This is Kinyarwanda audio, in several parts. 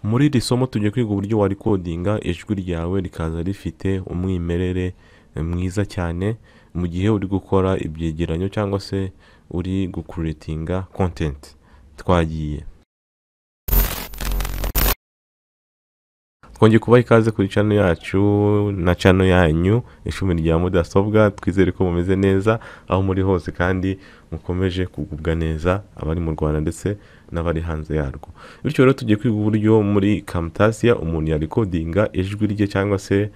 Muri iri somo tugiye kwiga uburyo wa recordinga ijwi ryawe rikaza rifite umwimerere mwiza cyane mu gihe uri gukora ibyegeranyo cyangwa se uri gucreatinga content. Twagiye twongeye kubaha ikaze kuri channel yacu na channel yanyu ishumi rya mudasobwa. Twizere ko mumeze neza aho muri hose kandi mukomeje kugubwa neza, abari mu Rwanda ndetse n'abari hanze yarwo. Bityo rero tugiye kwiga uburyo muri Camtasia umuntu ya recordinga ijwi rye cyangwa se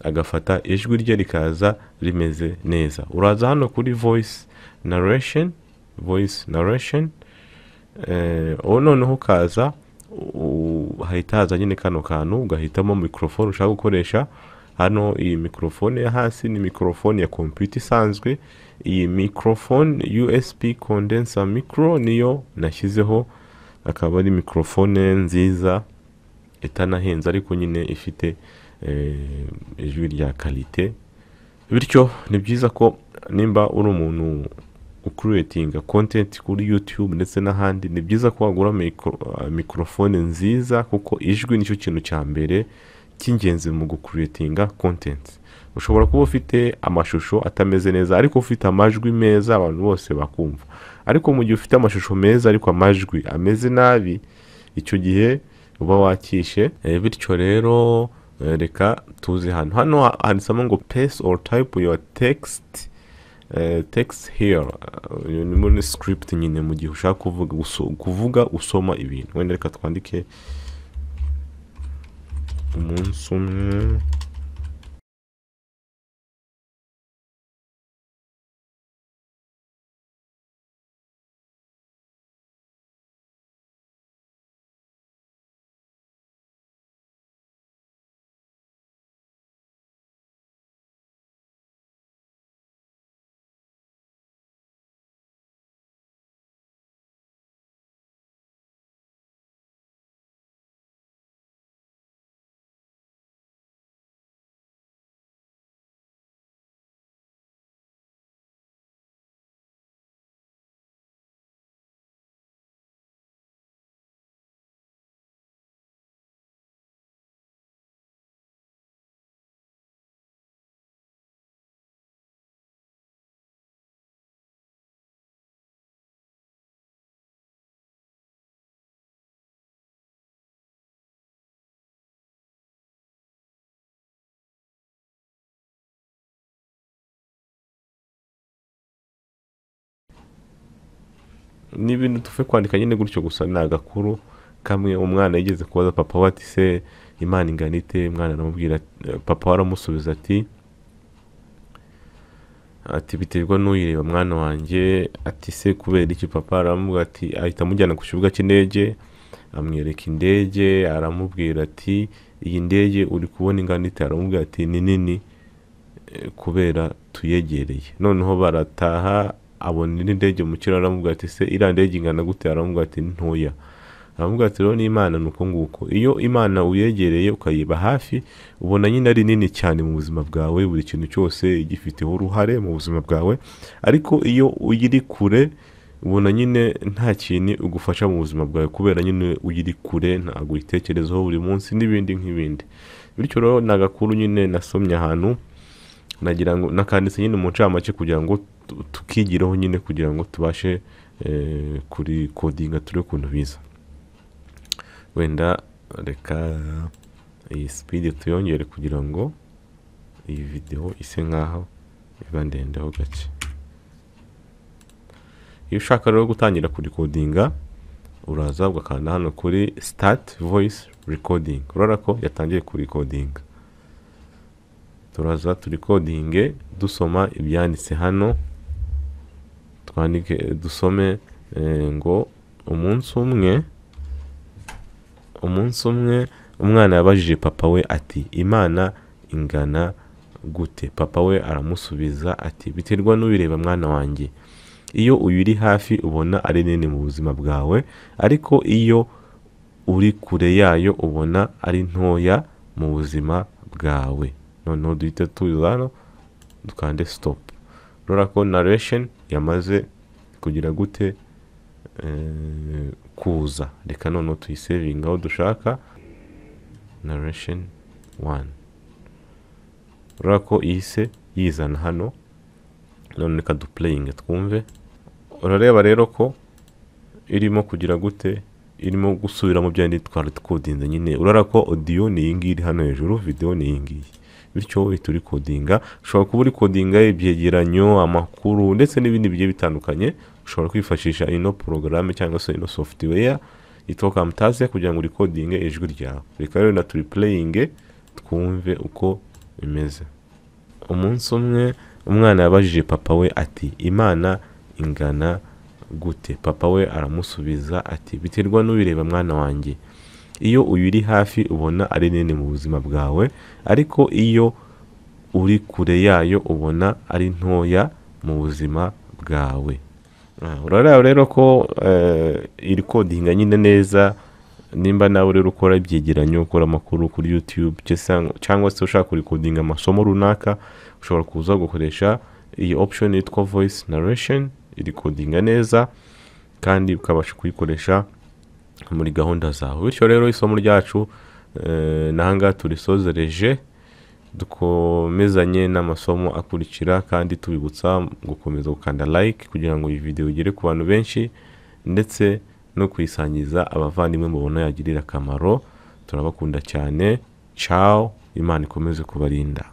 agafata ijwi rye rikaza rimeze neza. Uraza hano kuri voice narration, noneho kaza hahita haza nyine kano kantu ugahitamo microphone ushaka gukoresha. Hano iyi microphone ya hasi ni microphone ya computer isanzwe. Iyi microphone USB condenser micro niyo nashyizeho, akaba ari microphone nziza itanahenze ariko nyine ifite ijwi rya qualité. Bityo ni byiza ko nimba uri umuntu ucreatinga content kuri YouTube ndetse n'ahandi, ni byiza ko wagura microphone nziza kuko ijwi nicyo kintu cya mbere cy'ingenzi mu gucreatinga content. Ushobora kuba ufite amashusho atameze neza ariko ufite amajwi meza abantu bose bakumva, ariko mu gihe ufite amashusho meza ariko amajwi ameze nabi, icyo gihe uba wakishe. Bityo rero reka tuzi hano handitsemo ngo paste or type your text here. Ni muri script nyine mu gihe ushaka kuvuga usoma ibintu. Wenda reka twandike umunsi umwe n'ibintu tufe kwandika nyine gutyo gusa. Ni agakuru kamwe umwana yigeze kubaza papa we ati se Imana ingana ite? Umwana aramubwira, papa aramusubiza ati biterwa n'uyireba mwana wanjye. Ati se kubera iki? Papa aramubwira ati, ahita amujyana ku kibuga cy'indege amwereka indege, aramubwira ati iyi ndege uri kubona ingana ite? Aramubwira ati ni nini kubera tuyegereye. Noneho barataha abona indege mu kirere, aramubwira ati se iriya ndege ingana gute? Aramubwira ati ntoya. Aramubwira ati rero n'Imana nuko nguko, iyo Imana uyegereye ukayiba hafi ubona nyine ari nini cyane mu buzima bwawe, buri kintu cyose gifiteho uruhare mu buzima bwawe, ariko iyo uyiri kure ubona nyine nta kintu ugufasha mu buzima bwawe kubera nyine uyiri kure, ntabwo uyitekerezaho buri munsi n'ibindi nk'ibindi. Bityo rero ni agakuru nyine nasomye ahantu, nagira ngo nakanditse nyine mu ncamake kugira ngo tukigireho nyine, kugira ngo tubashe kuri codinga turi kuntu biza. Wenda reka iyi speed tuyongere kugira ngo iyi video ise nkaho iba ndendeho gake. Iyo ushaka rero gutangira kuri codinga uraza ugakanda hano kuri start voice recording. Urabona ko yatangiye kuri codinga. Turaza turi codinge dusoma ibyanditse hano. Twandike dusome ngo umunsi umwe umwana yabajije papa we ati Imana ingana gute? Papa we aramusubiza ati biterwa n'ubireba mwana wanjye, iyo uyiri hafi ubona ari nini mu buzima bwawe, ariko iyo uri kure yayo ubona ari ntoya mu buzima bwawe. Noneho duhita tuza hano dukande stop. Urabona ko narration yamaze kugira gute kuza. Reka noneho tuyisevinga aho dushaka. narration 1. Urako ihise yizana hano, none reka duplaying twumve. Urareba rero ko irimo kugira gute, irimo gusubira mu byandi twari twodinze nyine. Urarako audio ni iyi ngiyi hano hejuru, video ni iyi ngiyi. Bityo turi codinga, ushobora kuba uri codinga ibyegeranyo, amakuru ndetse n'ibindi bigiye bitandukanye. Ushobora kwifashisha ino program cyangwa se ino software yitwa Camtasia kugira ngo recording ijwi ryawe. Reka rero na turi playing twumve uko bimeze. Umunsi umwe umwana yabajije papa we ati Imana ingana gute? Papa we aramusubiza ati biterwa n'ubireba mwana wanjye. Iyo uyiri hafi ubona ari nini mu buzima bwawe, ariko iyo uri kure yayo ubona ari ntoya mu buzima bwawe. Urareba rero ko iri codinga nyine neza. Nimba nawe rero ukora ibyegeranyo, ukora amakuru kuri YouTube cyangwa se ushaka kurikodinga amasomo runaka, ushobora kuza gukoresha iyi option yitwa voice narration. Iri codinga neza kandi ukabasha kuyikoresha muri gahunda zawe. Bityo rero isomo ryacu nahanga turisozereje, dukomezanye n'amasomo akurikira kandi tubibutsa gukomeza gukanda like kugira ngo iyi video igere ku bantu benshi, ndetse no kuyisangiza abavandimwe mubona yagirira akamaro. Turabakunda cyane. Ciao, Imana ikomeze kubarinda.